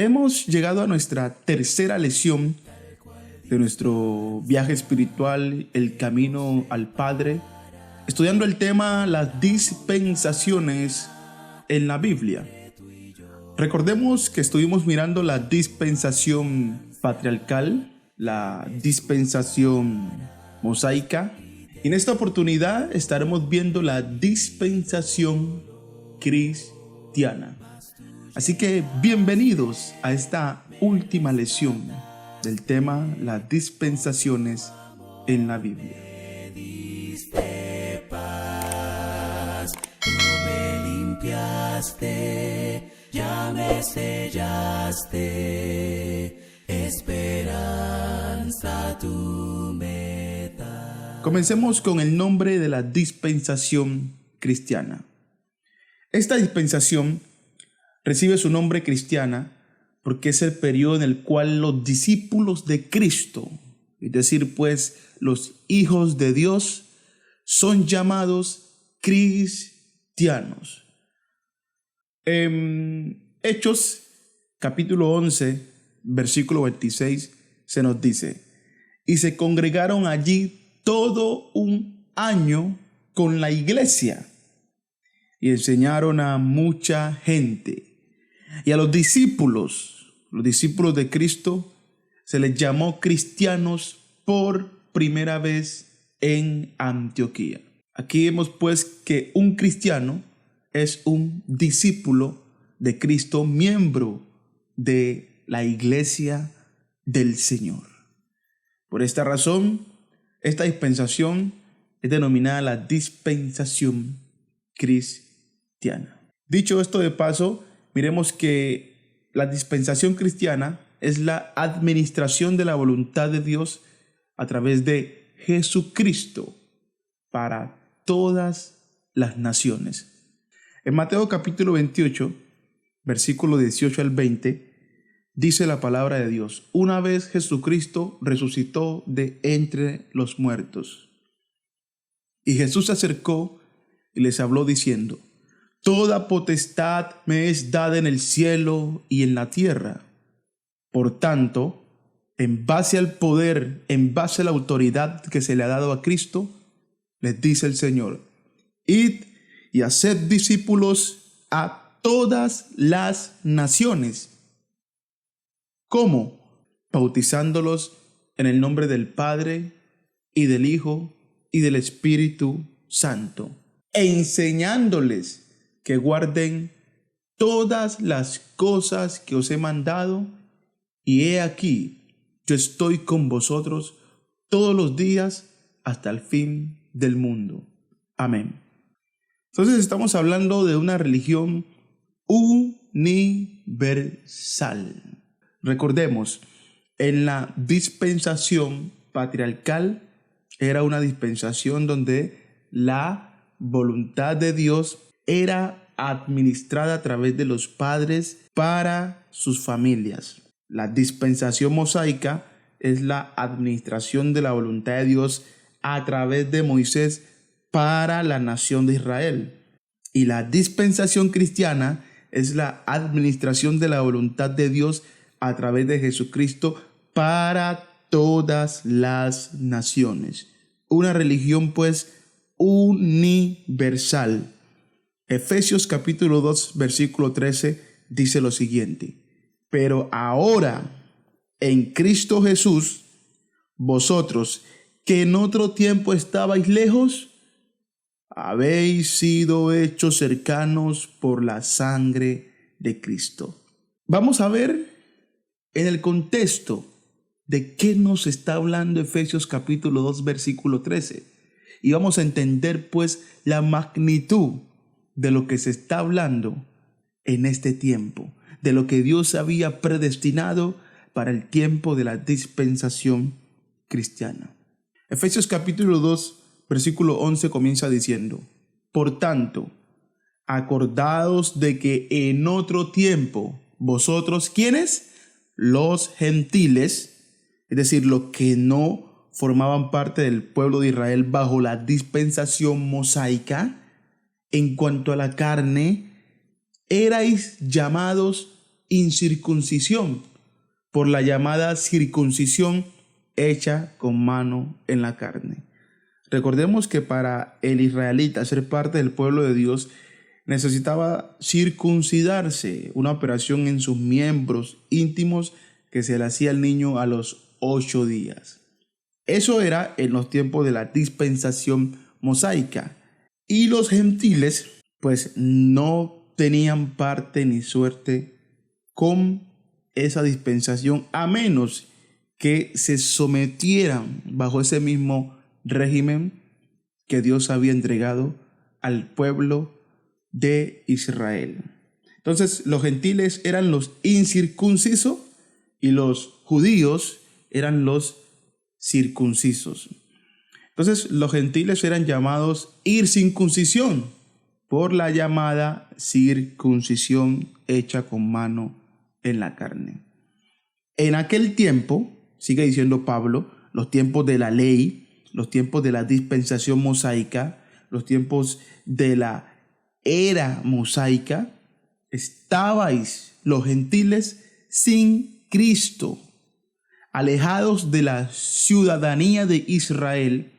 Hemos llegado a nuestra tercera lección de nuestro viaje espiritual, el camino al Padre, estudiando el tema las dispensaciones en la Biblia. Recordemos que estuvimos mirando la dispensación patriarcal, la dispensación mosaica, y en esta oportunidad estaremos viendo la dispensación cristiana. Así que bienvenidos a esta última lección del tema las dispensaciones en la Biblia. Ya me sellaste, esperanza tu meta. Comencemos con el nombre de la dispensación cristiana. Esta dispensación recibe su nombre cristiana porque es el periodo en el cual los discípulos de Cristo, es decir, pues los hijos de Dios, son llamados cristianos. En Hechos capítulo 11, versículo 26, se nos dice: y se congregaron allí todo un año con la iglesia y enseñaron a mucha gente. Y a los discípulos de Cristo, se les llamó cristianos por primera vez en Antioquía. Aquí vemos pues que un cristiano es un discípulo de Cristo, miembro de la iglesia del Señor. Por esta razón, esta dispensación es denominada la dispensación cristiana. Dicho esto de paso, miremos que la dispensación cristiana es la administración de la voluntad de Dios a través de Jesucristo para todas las naciones. En Mateo capítulo 28, versículo 18 al 20, dice la palabra de Dios: una vez Jesucristo resucitó de entre los muertos. Y Jesús se acercó y les habló diciendo: toda potestad me es dada en el cielo y en la tierra. Por tanto, en base al poder, en base a la autoridad que se le ha dado a Cristo, les dice el Señor: id y haced discípulos a todas las naciones. ¿Cómo? Bautizándolos en el nombre del Padre y del Hijo y del Espíritu Santo, e enseñándoles que guarden todas las cosas que os he mandado, y he aquí, yo estoy con vosotros todos los días hasta el fin del mundo. Amén. Entonces estamos hablando de una religión universal. Recordemos, en la dispensación patriarcal era una dispensación donde la voluntad de Dios era administrada a través de los padres para sus familias. La dispensación mosaica es la administración de la voluntad de Dios a través de Moisés para la nación de Israel. Y la dispensación cristiana es la administración de la voluntad de Dios a través de Jesucristo para todas las naciones. Una religión pues universal. Efesios capítulo 2, versículo 13 dice lo siguiente: pero ahora en Cristo Jesús, vosotros que en otro tiempo estabais lejos, habéis sido hechos cercanos por la sangre de Cristo. Vamos a ver en el contexto de qué nos está hablando Efesios capítulo 2, versículo 13. Y vamos a entender pues la magnitud de lo que se está hablando en este tiempo, de lo que Dios había predestinado para el tiempo de la dispensación cristiana. Efesios capítulo 2, versículo 11 comienza diciendo: por tanto, acordaos de que en otro tiempo vosotros, ¿quiénes? Los gentiles, es decir, los que no formaban parte del pueblo de Israel bajo la dispensación mosaica, en cuanto a la carne, erais llamados incircuncisión por la llamada circuncisión hecha con mano en la carne. Recordemos que para el israelita ser parte del pueblo de Dios necesitaba circuncidarse, una operación en sus miembros íntimos que se le hacía al niño a los 8 días. Eso era en los tiempos de la dispensación mosaica. Y los gentiles pues no tenían parte ni suerte con esa dispensación, a menos que se sometieran bajo ese mismo régimen que Dios había entregado al pueblo de Israel. Entonces los gentiles eran los incircuncisos y los judíos eran los circuncisos. Entonces los gentiles eran llamados ircircuncisión por la llamada circuncisión hecha con mano en la carne. En aquel tiempo, sigue diciendo Pablo, los tiempos de la ley, los tiempos de la dispensación mosaica, los tiempos de la era mosaica, estabais los gentiles sin Cristo, alejados de la ciudadanía de Israel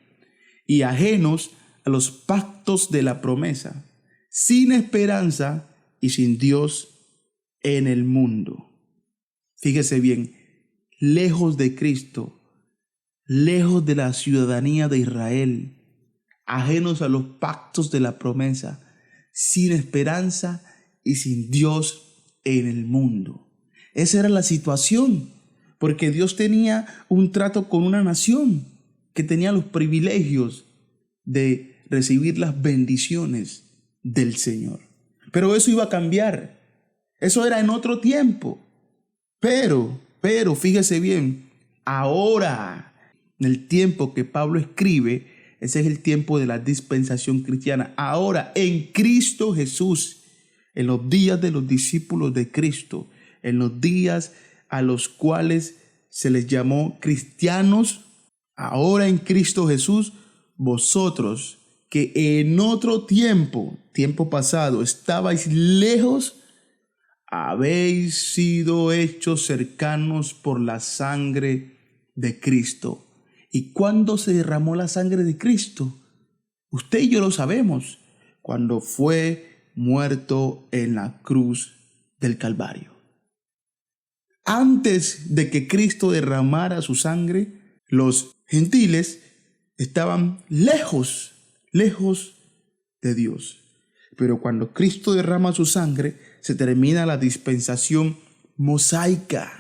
y ajenos a los pactos de la promesa, sin esperanza y sin Dios en el mundo. Fíjese bien, lejos de Cristo, lejos de la ciudadanía de Israel, ajenos a los pactos de la promesa, sin esperanza y sin Dios en el mundo. Esa era la situación, porque Dios tenía un trato con una nación que tenía los privilegios de recibir las bendiciones del Señor. Pero eso iba a cambiar. Eso era en otro tiempo. Pero, fíjese bien, ahora, en el tiempo que Pablo escribe, ese es el tiempo de la dispensación cristiana. Ahora, en Cristo Jesús, en los días de los discípulos de Cristo, en los días a los cuales se les llamó cristianos, ahora en Cristo Jesús, vosotros que en otro tiempo pasado, estabais lejos, habéis sido hechos cercanos por la sangre de Cristo. ¿Y cuándo se derramó la sangre de Cristo? Usted y yo lo sabemos, cuando fue muerto en la cruz del Calvario. Antes de que Cristo derramara su sangre, los gentiles estaban lejos de Dios. Pero cuando Cristo derrama su sangre, se termina la dispensación mosaica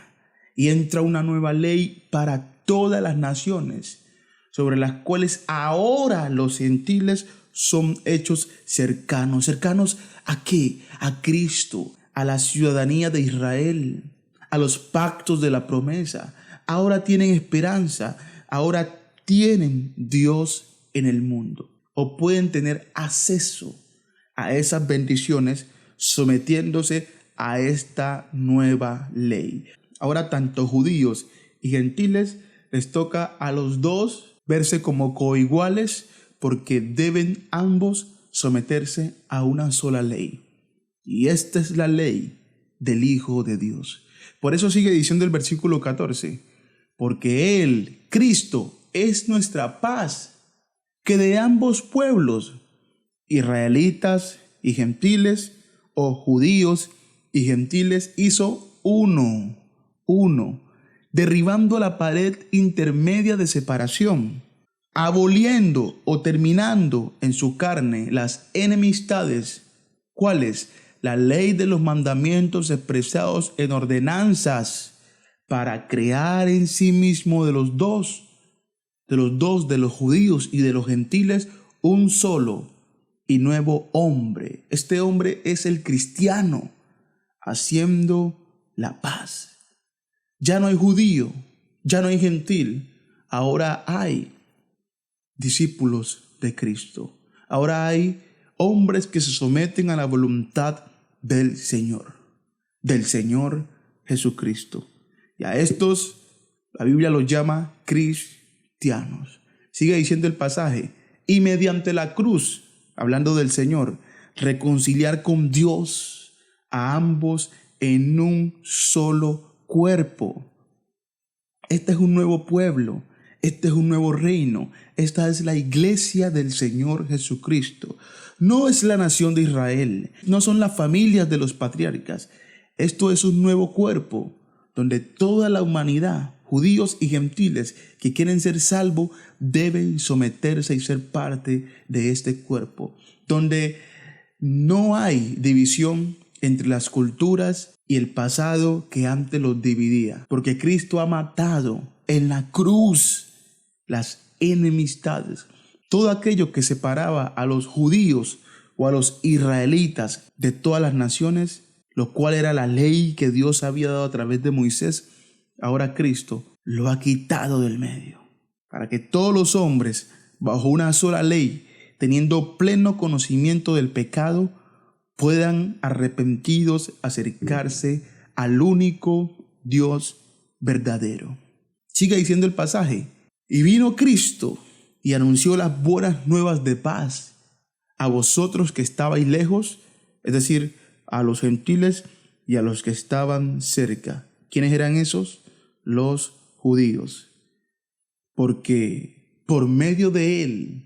y entra una nueva ley para todas las naciones, sobre las cuales ahora los gentiles son hechos cercanos. ¿Cercanos a qué? A Cristo, a la ciudadanía de Israel, a los pactos de la promesa. Ahora tienen esperanza, ahora tienen Dios en el mundo, o pueden tener acceso a esas bendiciones sometiéndose a esta nueva ley. Ahora tanto judíos y gentiles les toca a los dos verse como coiguales, porque deben ambos someterse a una sola ley. Y esta es la ley del Hijo de Dios. Por eso sigue diciendo el versículo 14, porque Él, Cristo, es nuestra paz, que de ambos pueblos, israelitas y gentiles, o judíos y gentiles, hizo uno, derribando la pared intermedia de separación, aboliendo o terminando en su carne las enemistades, ¿cuáles? La ley de los mandamientos expresados en ordenanzas, para crear en sí mismo de los judíos y de los gentiles, un solo y nuevo hombre. Este hombre es el cristiano, haciendo la paz. Ya no hay judío, ya no hay gentil, ahora hay discípulos de Cristo. Ahora hay hombres que se someten a la voluntad del Señor Jesucristo. Y a estos la Biblia los llama cristianos. Sigue diciendo el pasaje, y mediante la cruz, hablando del Señor, reconciliar con Dios a ambos en un solo cuerpo. Este es un nuevo pueblo, este es un nuevo reino, esta es la iglesia del Señor Jesucristo. No es la nación de Israel, no son las familias de los patriarcas. Esto es un nuevo cuerpo donde toda la humanidad, judíos y gentiles que quieren ser salvos, deben someterse y ser parte de este cuerpo, donde no hay división entre las culturas y el pasado que antes los dividía, porque Cristo ha matado en la cruz las enemistades, todo aquello que separaba a los judíos o a los israelitas de todas las naciones, lo cual era la ley que Dios había dado a través de Moisés. Ahora Cristo lo ha quitado del medio, para que todos los hombres, bajo una sola ley, teniendo pleno conocimiento del pecado, puedan arrepentidos acercarse al único Dios verdadero. Sigue diciendo el pasaje: y vino Cristo y anunció las buenas nuevas de paz a vosotros que estabais lejos, es decir, a los gentiles y a los que estaban cerca. ¿Quiénes eran esos? Los judíos. Porque por medio de Él,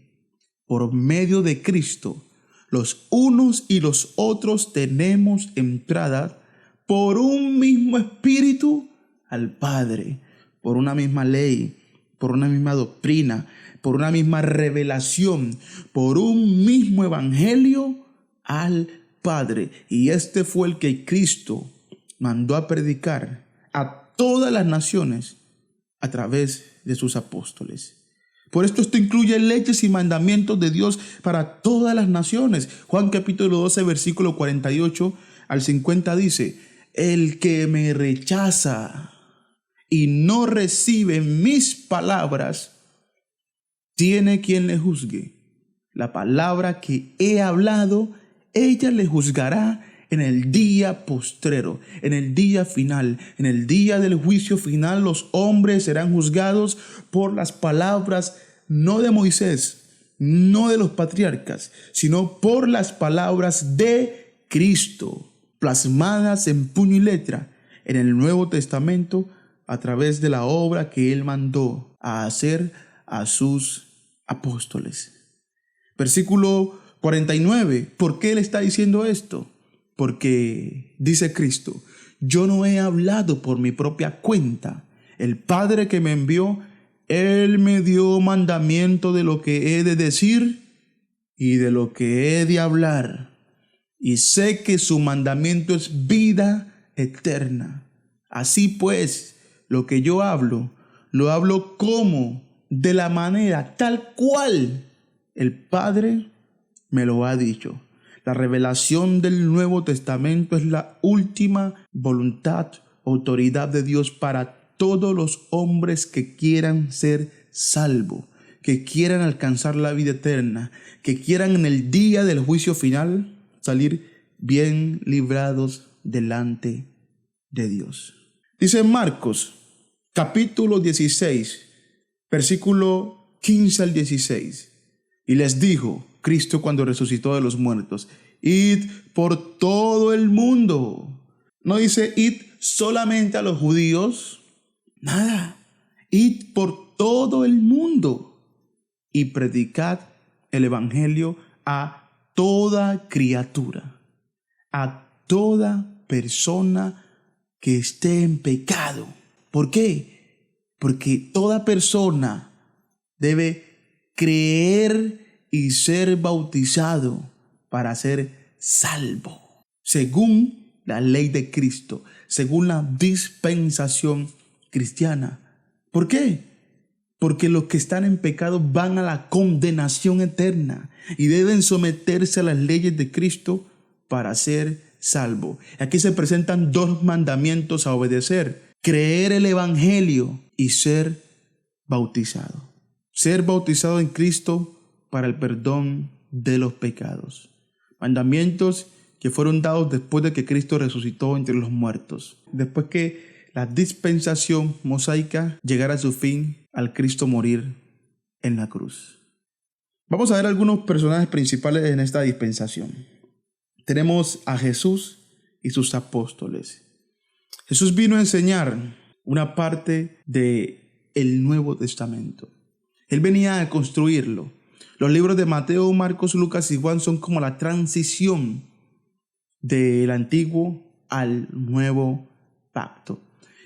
por medio de Cristo, los unos y los otros tenemos entrada por un mismo espíritu al Padre, por una misma ley, por una misma doctrina, por una misma revelación, por un mismo evangelio al Padre. Y este fue el que Cristo mandó a predicar a todas las naciones a través de sus apóstoles. Por esto incluye leyes y mandamientos de Dios para todas las naciones. Juan capítulo 12, versículo 48 al 50 dice: el que me rechaza y no recibe mis palabras, tiene quien le juzgue. La palabra que he hablado, ella le juzgará en el día postrero, en el día final, en el día del juicio final. Los hombres serán juzgados por las palabras no de Moisés, no de los patriarcas, sino por las palabras de Cristo, plasmadas en puño y letra en el Nuevo Testamento a través de la obra que Él mandó a hacer a sus apóstoles. Versículo 49. ¿Por qué Él está diciendo esto? Porque dice Cristo: yo no he hablado por mi propia cuenta. El Padre que me envió, Él me dio mandamiento de lo que he de decir y de lo que he de hablar. Y sé que su mandamiento es vida eterna. Así pues, lo que yo hablo, lo hablo como, de la manera tal cual el Padre me lo ha dicho. La revelación del Nuevo Testamento es la última voluntad, autoridad de Dios para todos los hombres que quieran ser salvos, que quieran alcanzar la vida eterna, que quieran en el día del juicio final salir bien librados delante de Dios. Dice Marcos capítulo 16, versículo 15 al 16. Y les dijo Cristo cuando resucitó de los muertos: id por todo el mundo. No dice id solamente a los judíos, nada. Id por todo el mundo y predicad el evangelio a toda criatura, a toda persona que esté en pecado. ¿Por qué? Porque toda persona debe creer y ser bautizado para ser salvo, según la ley de Cristo, según la dispensación cristiana. ¿Por qué? Porque los que están en pecado van a la condenación eterna y deben someterse a las leyes de Cristo para ser salvo. Aquí se presentan dos mandamientos a obedecer: creer el evangelio y ser bautizado. Ser bautizado en Cristo para el perdón de los pecados. Mandamientos que fueron dados después de que Cristo resucitó entre los muertos. Después que la dispensación mosaica llegara a su fin al Cristo morir en la cruz. Vamos a ver algunos personajes principales en esta dispensación. Tenemos a Jesús y sus apóstoles. Jesús vino a enseñar una parte del Nuevo Testamento. Él venía a construirlo. Los libros de Mateo, Marcos, Lucas y Juan son como la transición del antiguo al nuevo pacto.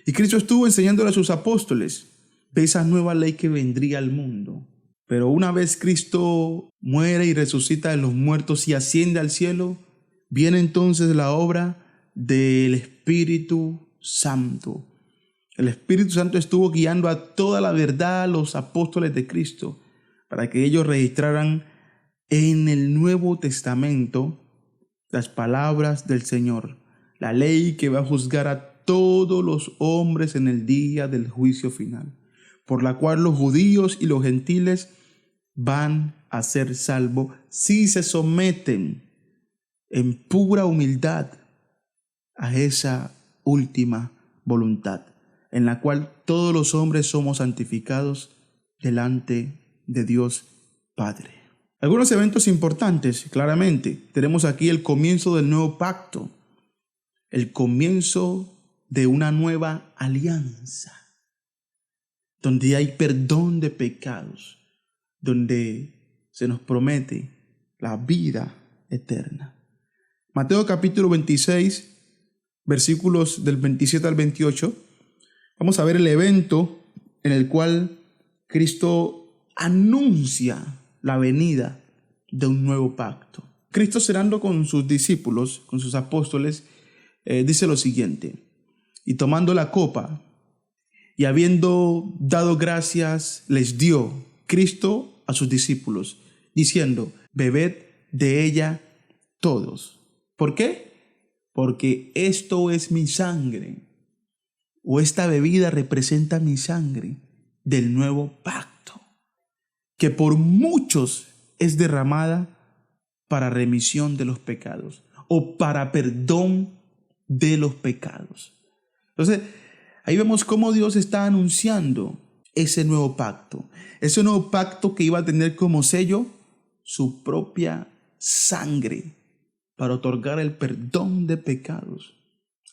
Y Cristo estuvo enseñándole a sus apóstoles de esa nueva ley que vendría al mundo. Pero una vez Cristo muere y resucita de los muertos y asciende al cielo, viene entonces la obra del Espíritu Santo. El Espíritu Santo estuvo guiando a toda la verdad a los apóstoles de Cristo para que ellos registraran en el Nuevo Testamento las palabras del Señor, la ley que va a juzgar a todos los hombres en el día del juicio final, por la cual los judíos y los gentiles van a ser salvos si se someten en pura humildad a esa última voluntad, en la cual todos los hombres somos santificados delante de Dios Padre. Algunos eventos importantes, claramente. Tenemos aquí el comienzo del nuevo pacto, el comienzo de una nueva alianza, donde hay perdón de pecados, donde se nos promete la vida eterna. Mateo capítulo 26, versículos del 27 al 28, vamos a ver el evento en el cual Cristo anuncia la venida de un nuevo pacto. Cristo, cenando con sus discípulos, con sus apóstoles, dice lo siguiente: y tomando la copa y habiendo dado gracias, les dio Cristo a sus discípulos, diciendo: bebed de ella todos. ¿Por qué? Porque esto es mi sangre, o esta bebida representa mi sangre del nuevo pacto, que por muchos es derramada para remisión de los pecados o para perdón de los pecados. Entonces, ahí vemos cómo Dios está anunciando ese nuevo pacto que iba a tener como sello su propia sangre para otorgar el perdón de pecados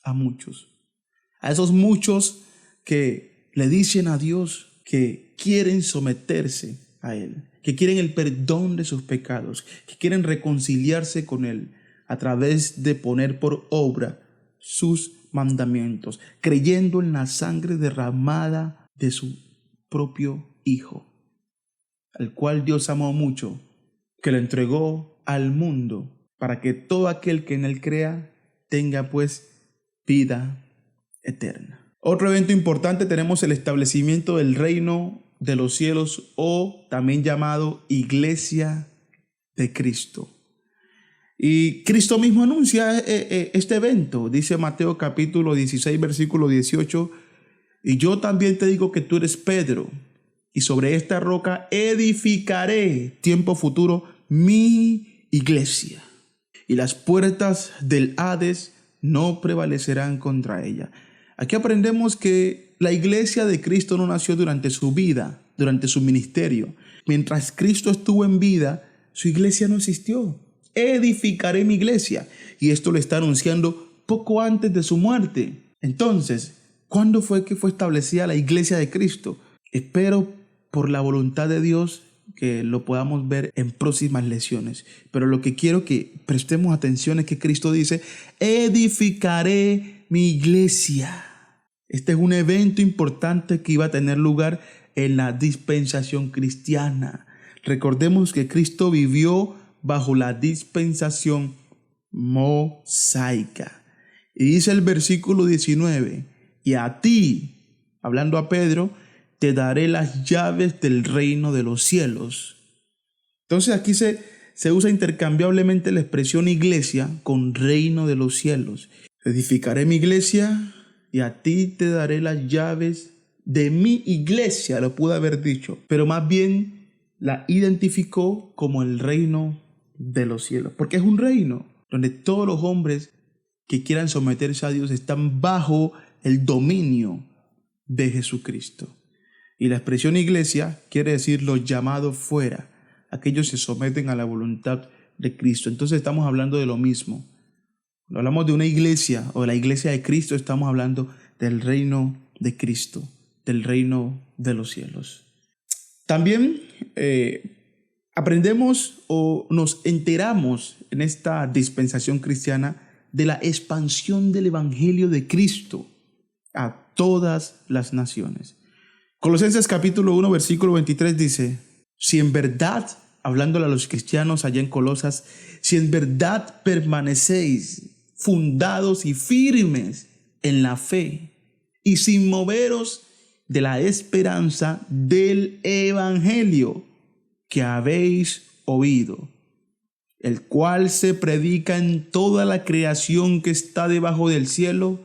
a muchos. A esos muchos que le dicen a Dios que quieren someterse a Él, que quieren el perdón de sus pecados, que quieren reconciliarse con Él a través de poner por obra sus mandamientos, creyendo en la sangre derramada de su propio Hijo, al cual Dios amó mucho, que lo entregó al mundo para que todo aquel que en Él crea tenga pues vida eterna. Otro evento importante, tenemos el establecimiento del reino de los cielos, o también llamado Iglesia de Cristo. Y Cristo mismo anuncia este evento. Dice Mateo capítulo 16, versículo 18: y yo también te digo que tú eres Pedro, y sobre esta roca edificaré, tiempo futuro, mi iglesia, y las puertas del Hades no prevalecerán contra ella. Aquí aprendemos que la iglesia de Cristo no nació durante su vida, durante su ministerio. Mientras Cristo estuvo en vida, su iglesia no existió. Edificaré mi iglesia. Y esto lo está anunciando poco antes de su muerte. Entonces, ¿cuándo fue que fue establecida la iglesia de Cristo? Espero, por la voluntad de Dios, que lo podamos ver en próximas lecciones. Pero lo que quiero que prestemos atención es que Cristo dice: edificaré mi iglesia. Este es un evento importante que iba a tener lugar en la dispensación cristiana. Recordemos que Cristo vivió bajo la dispensación mosaica. Y dice el versículo 19: y a ti, hablando a Pedro, te daré las llaves del reino de los cielos. Entonces aquí se usa intercambiablemente la expresión iglesia con reino de los cielos. Edificaré mi iglesia y a ti te daré las llaves de mi iglesia, lo pude haber dicho, pero más bien la identificó como el reino de los cielos, porque es un reino donde todos los hombres que quieran someterse a Dios están bajo el dominio de Jesucristo. Y la expresión iglesia quiere decir los llamados fuera, aquellos que se someten a la voluntad de Cristo. Entonces estamos hablando de lo mismo. Cuando hablamos de una iglesia o de la iglesia de Cristo, estamos hablando del reino de Cristo, del reino de los cielos. También aprendemos o nos enteramos en esta dispensación cristiana de la expansión del evangelio de Cristo a todas las naciones. Colosenses capítulo 1, versículo 23 dice: si en verdad, hablándole a los cristianos allá en Colosas, si en verdad permanecéis fundados y firmes en la fe y sin moveros de la esperanza del evangelio que habéis oído, el cual se predica en toda la creación que está debajo del cielo,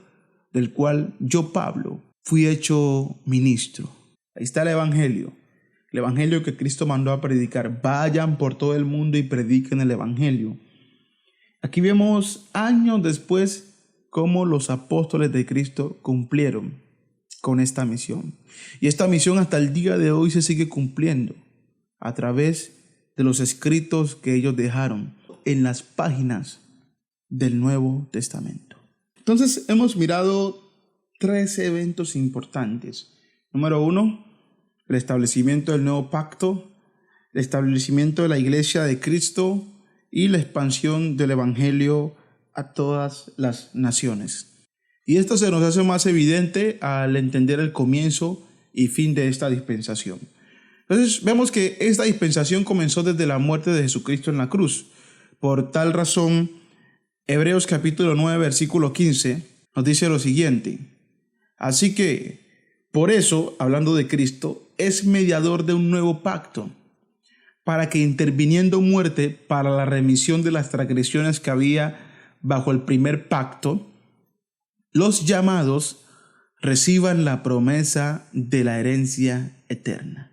del cual yo, Pablo, fui hecho ministro. Ahí está el evangelio que Cristo mandó a predicar. Vayan por todo el mundo y prediquen el evangelio. Aquí vemos años después cómo los apóstoles de Cristo cumplieron con esta misión. Y esta misión hasta el día de hoy se sigue cumpliendo a través de los escritos que ellos dejaron en las páginas del Nuevo Testamento. Entonces hemos mirado 3 eventos importantes. Número 1, el establecimiento del nuevo pacto, el establecimiento de la iglesia de Cristo y la expansión del evangelio a todas las naciones. Y esto se nos hace más evidente al entender el comienzo y fin de esta dispensación. Entonces vemos que esta dispensación comenzó desde la muerte de Jesucristo en la cruz. Por tal razón, Hebreos capítulo 9, versículo 15 nos dice lo siguiente: así que, por eso, hablando de Cristo, es mediador de un nuevo pacto, para que interviniendo muerte para la remisión de las transgresiones que había bajo el primer pacto, los llamados reciban la promesa de la herencia eterna.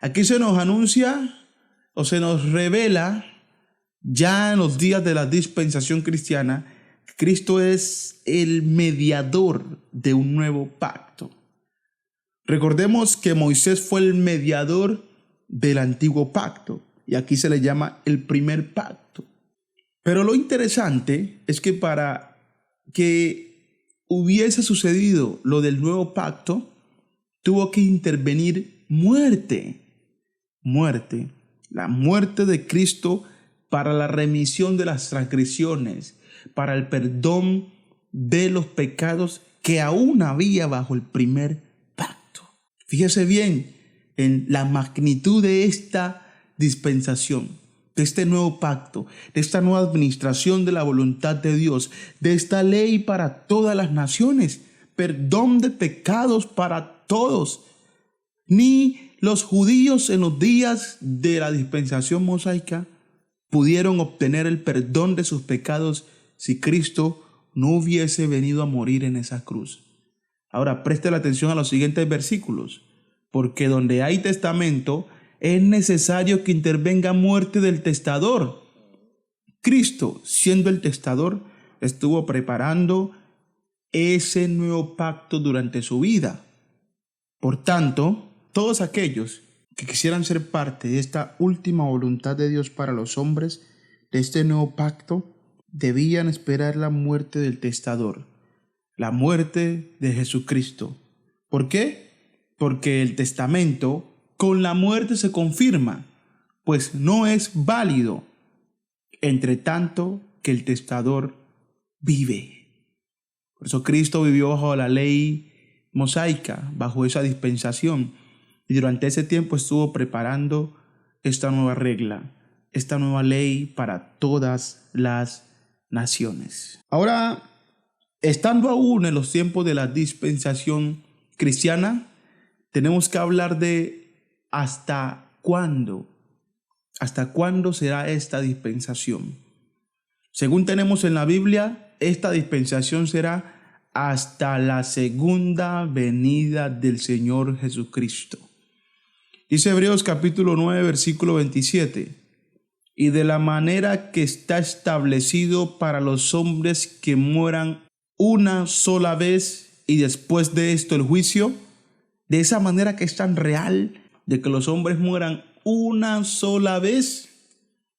Aquí se nos anuncia o se nos revela ya en los días de la dispensación cristiana, Cristo es el mediador de un nuevo pacto. Recordemos que Moisés fue el mediador del antiguo pacto y aquí se le llama el primer pacto. Pero lo interesante es que para que hubiese sucedido lo del nuevo pacto, tuvo que intervenir muerte, la muerte de Cristo para la remisión de las transgresiones, para el perdón de los pecados que aún había bajo el primer pacto. Fíjese bien en la magnitud de esta dispensación, de este nuevo pacto, de esta nueva administración de la voluntad de Dios, de esta ley para todas las naciones, perdón de pecados para todos. Ni los judíos en los días de la dispensación mosaica pudieron obtener el perdón de sus pecados si Cristo no hubiese venido a morir en esa cruz. Ahora preste la atención a los siguientes versículos, porque donde hay testamento es necesario que intervenga muerte del testador. Cristo, siendo el testador, estuvo preparando ese nuevo pacto durante su vida. Por tanto, todos aquellos que quisieran ser parte de esta última voluntad de Dios para los hombres, de este nuevo pacto, debían esperar la muerte del testador, la muerte de Jesucristo. ¿Por qué? Porque el testamento con la muerte se confirma, pues no es válido, entre tanto que el testador vive. Por eso Cristo vivió bajo la ley mosaica, bajo esa dispensación, y durante ese tiempo estuvo preparando esta nueva regla, esta nueva ley para todas las naciones. Ahora, estando aún en los tiempos de la dispensación cristiana, tenemos que hablar de hasta cuándo será esta dispensación. Según tenemos en la Biblia, esta dispensación será hasta la segunda venida del Señor Jesucristo. Dice Hebreos capítulo 9, versículo 27. Y de la manera que está establecido para los hombres que mueran una sola vez y después de esto el juicio, de esa manera que es tan real de que los hombres mueran una sola vez.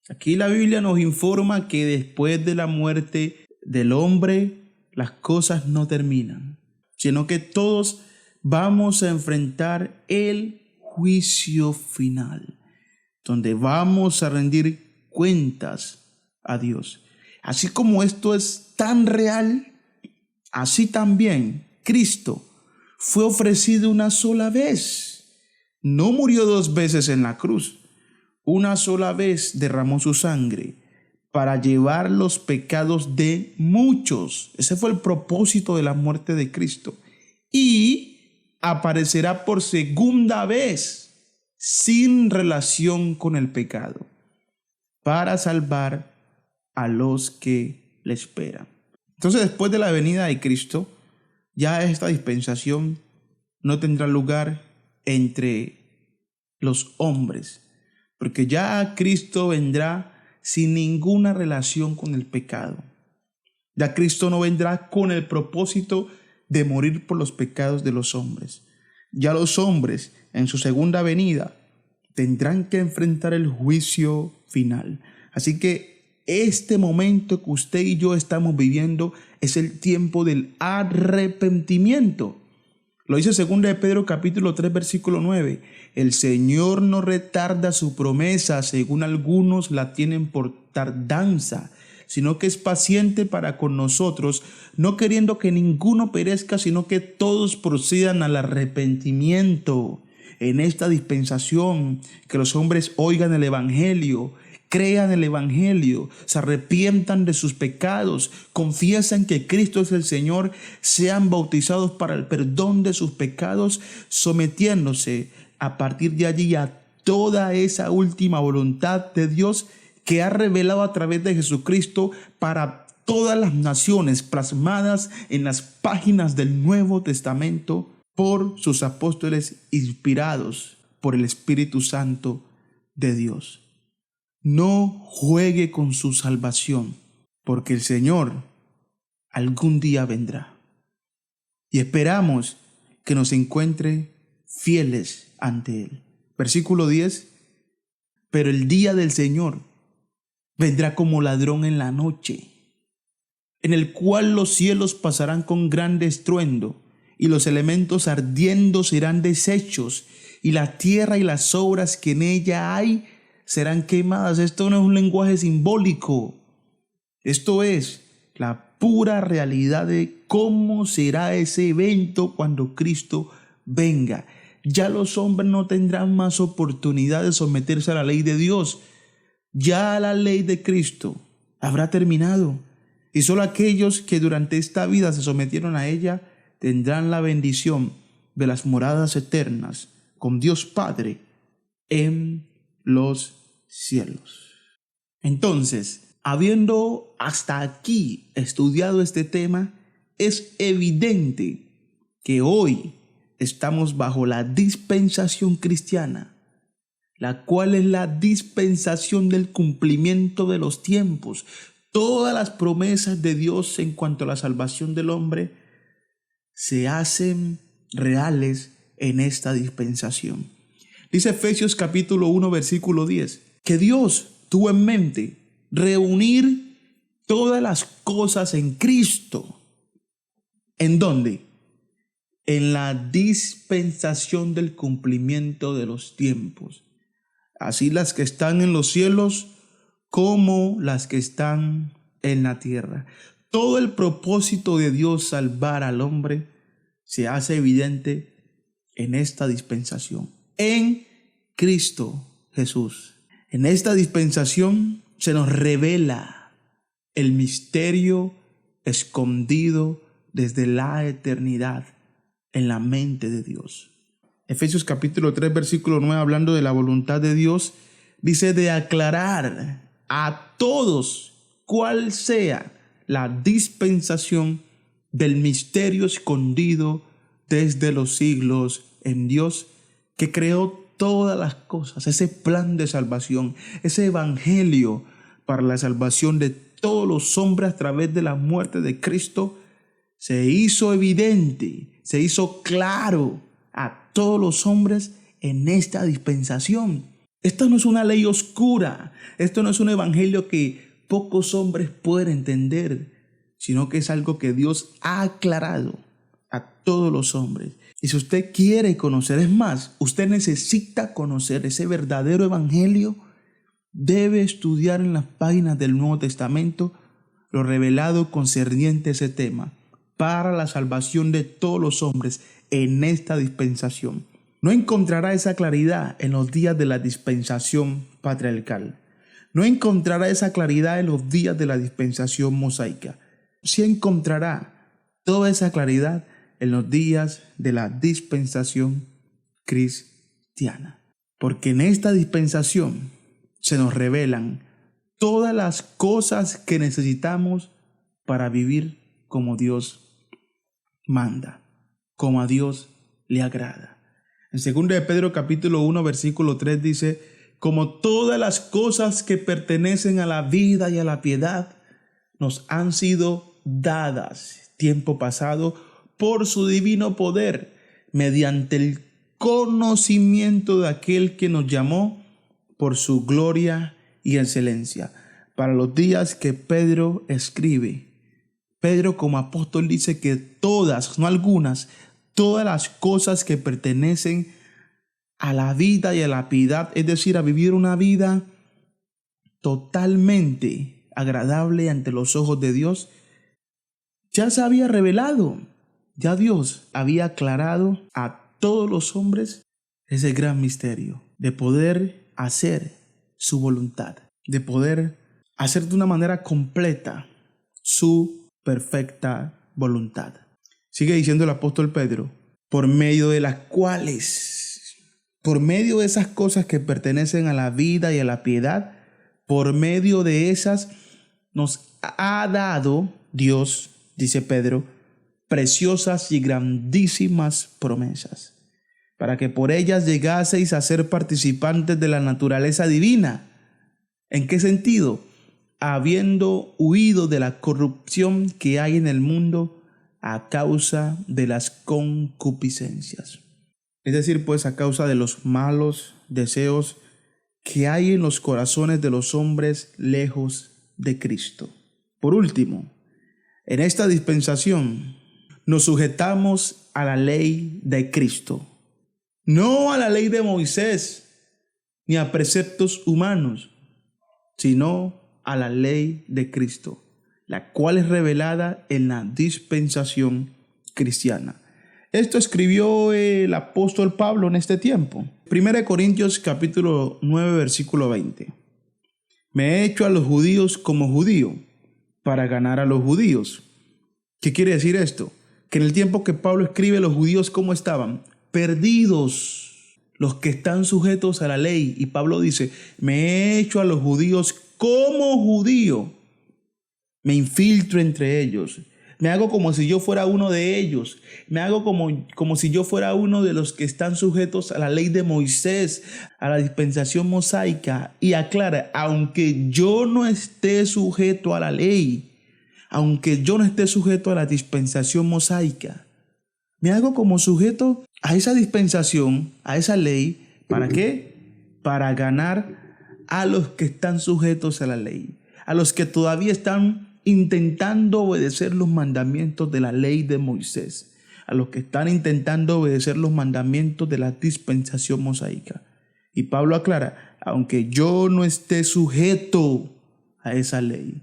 Aquí la Biblia nos informa que después de la muerte del hombre las cosas no terminan, sino que todos vamos a enfrentar el juicio final, donde vamos a rendir cuentas a Dios. Así como esto es tan real, así también Cristo fue ofrecido una sola vez. No murió 2 veces en la cruz. Una sola vez derramó su sangre para llevar los pecados de muchos. Ese fue el propósito de la muerte de Cristo. Y aparecerá por segunda vez sin relación con el pecado para salvar a los que le esperan. Entonces, después de la venida de Cristo, ya esta dispensación no tendrá lugar entre los hombres, porque ya Cristo vendrá sin ninguna relación con el pecado. Ya Cristo no vendrá con el propósito de morir por los pecados de los hombres. Ya los hombres, en su segunda venida, tendrán que enfrentar el juicio final. Así que este momento que usted y yo estamos viviendo es el tiempo del arrepentimiento. Lo dice 2 de Pedro capítulo 3 versículo 9. El Señor no retarda su promesa, según algunos la tienen por tardanza, sino que es paciente para con nosotros, no queriendo que ninguno perezca, sino que todos procedan al arrepentimiento. En esta dispensación, que los hombres oigan el Evangelio, crean el Evangelio, se arrepientan de sus pecados, confiesan que Cristo es el Señor, sean bautizados para el perdón de sus pecados, sometiéndose a partir de allí a toda esa última voluntad de Dios que ha revelado a través de Jesucristo para todas las naciones, plasmadas en las páginas del Nuevo Testamento por sus apóstoles, inspirados por el Espíritu Santo de Dios. No juegue con su salvación, porque el Señor algún día vendrá. Y esperamos que nos encuentre fieles ante Él. Versículo 10. Pero el día del Señor vendrá como ladrón en la noche, en el cual los cielos pasarán con grande estruendo, y los elementos ardiendo serán deshechos, y la tierra y las obras que en ella hay serán quemadas. Esto no es un lenguaje simbólico. Esto es la pura realidad de cómo será ese evento cuando Cristo venga. Ya los hombres no tendrán más oportunidad de someterse a la ley de Dios. Ya la ley de Cristo habrá terminado. Y solo aquellos que durante esta vida se sometieron a ella tendrán la bendición de las moradas eternas con Dios Padre en los cielos. Entonces, habiendo hasta aquí estudiado este tema, es evidente que hoy estamos bajo la dispensación cristiana, la cual es la dispensación del cumplimiento de los tiempos. Todas las promesas de Dios en cuanto a la salvación del hombre se hacen reales en esta dispensación. Dice Efesios capítulo 1 versículo 10, que Dios tuvo en mente reunir todas las cosas en Cristo. ¿En dónde? En la dispensación del cumplimiento de los tiempos. Así las que están en los cielos como las que están en la tierra. Todo el propósito de Dios salvar al hombre se hace evidente en esta dispensación, en Cristo Jesús. En esta dispensación se nos revela el misterio escondido desde la eternidad en la mente de Dios. Efesios capítulo 3 versículo 9, hablando de la voluntad de Dios, dice de aclarar a todos cuál sea la dispensación del misterio escondido desde los siglos en Dios, que creó todas las cosas, ese plan de salvación, ese evangelio para la salvación de todos los hombres a través de la muerte de Cristo, se hizo evidente, se hizo claro a todos los hombres en esta dispensación. Esto no es una ley oscura, esto no es un evangelio que pocos hombres pueden entender, sino que es algo que Dios ha aclarado a todos los hombres. Y si usted quiere conocer, es más, usted necesita conocer ese verdadero evangelio, debe estudiar en las páginas del Nuevo Testamento lo revelado concerniente a ese tema para la salvación de todos los hombres en esta dispensación. No encontrará esa claridad en los días de la dispensación patriarcal. No encontrará esa claridad en los días de la dispensación mosaica. Sí encontrará toda esa claridad en los días de la dispensación cristiana. Porque en esta dispensación se nos revelan todas las cosas que necesitamos para vivir como Dios manda, como a Dios le agrada. En 2 de Pedro capítulo 1 versículo 3 dice: como todas las cosas que pertenecen a la vida y a la piedad nos han sido dadas tiempo pasado por su divino poder, mediante el conocimiento de aquel que nos llamó por su gloria y excelencia. Para los días que Pedro escribe, Pedro como apóstol dice que todas, no algunas, todas las cosas que pertenecen a la vida y a la piedad, es decir, a vivir una vida totalmente agradable ante los ojos de Dios, ya se había revelado. Ya Dios había aclarado a todos los hombres ese gran misterio de poder hacer su voluntad, de poder hacer de una manera completa su perfecta voluntad. Sigue diciendo el apóstol Pedro: por medio de las cuales, por medio de esas cosas que pertenecen a la vida y a la piedad, por medio de esas nos ha dado Dios, dice Pedro, preciosas y grandísimas promesas, para que por ellas llegaseis a ser participantes de la naturaleza divina. ¿En qué sentido? Habiendo huido de la corrupción que hay en el mundo a causa de las concupiscencias. Es decir, pues a causa de los malos deseos que hay en los corazones de los hombres lejos de Cristo. Por último, en esta dispensación nos sujetamos a la ley de Cristo, no a la ley de Moisés ni a preceptos humanos, sino a la ley de Cristo, la cual es revelada en la dispensación cristiana. Esto escribió el apóstol Pablo en este tiempo. 1 Corintios capítulo 9 versículo 20. Me he hecho a los judíos como judío para ganar a los judíos. ¿Qué quiere decir esto? Que en el tiempo que Pablo escribe, los judíos ¿cómo estaban? Perdidos, los que están sujetos a la ley. Y Pablo dice: me he hecho a los judíos como judío, me infiltro entre ellos, me hago como si yo fuera uno de ellos, me hago como si yo fuera uno de los que están sujetos a la ley de Moisés, a la dispensación mosaica. Y aclara: aunque yo no esté sujeto a la ley, aunque yo no esté sujeto a la dispensación mosaica, me hago como sujeto a esa dispensación, a esa ley. ¿Para qué? Para ganar a los que están sujetos a la ley, a los que todavía están intentando obedecer los mandamientos de la ley de Moisés, a los que están intentando obedecer los mandamientos de la dispensación mosaica. Y Pablo aclara: aunque yo no esté sujeto a esa ley.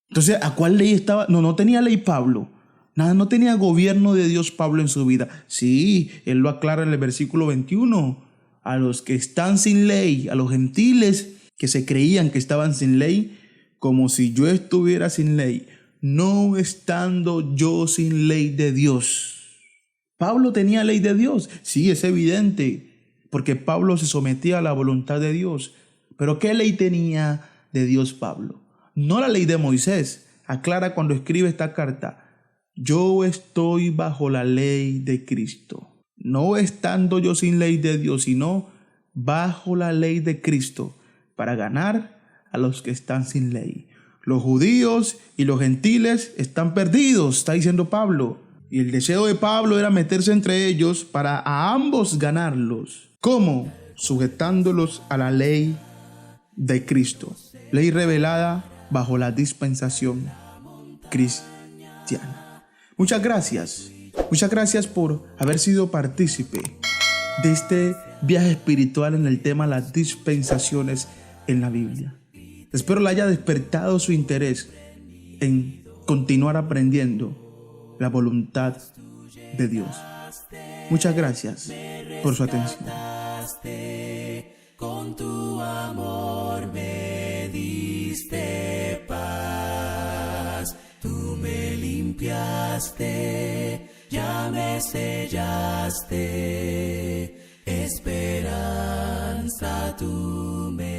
Entonces, ¿a cuál ley estaba? No tenía ley Pablo. Nada, no tenía gobierno de Dios Pablo en su vida. Sí, él lo aclara en el versículo 21. A los que están sin ley, a los gentiles que se creían que estaban sin ley, como si yo estuviera sin ley, no estando yo sin ley de Dios. Pablo tenía ley de Dios. Sí, es evidente, porque Pablo se sometía a la voluntad de Dios. Pero ¿qué ley tenía de Dios Pablo? No la ley de Moisés. Aclara cuando escribe esta carta: yo estoy bajo la ley de Cristo. No estando yo sin ley de Dios, sino bajo la ley de Cristo, para ganar a los que están sin ley. Los judíos y los gentiles están perdidos, está diciendo Pablo. Y el deseo de Pablo era meterse entre ellos para a ambos ganarlos. ¿Cómo? Sujetándolos a la ley de Cristo. Ley revelada bajo la dispensación cristiana. cristiana. Muchas gracias. Muchas gracias por haber sido partícipe de este viaje espiritual en el tema las dispensaciones en la Biblia. Espero le haya despertado su interés en continuar aprendiendo la voluntad de Dios. Muchas gracias por su atención. Con tu amor me diste paz, tú me limpiaste, ya me sellaste, esperanza tú me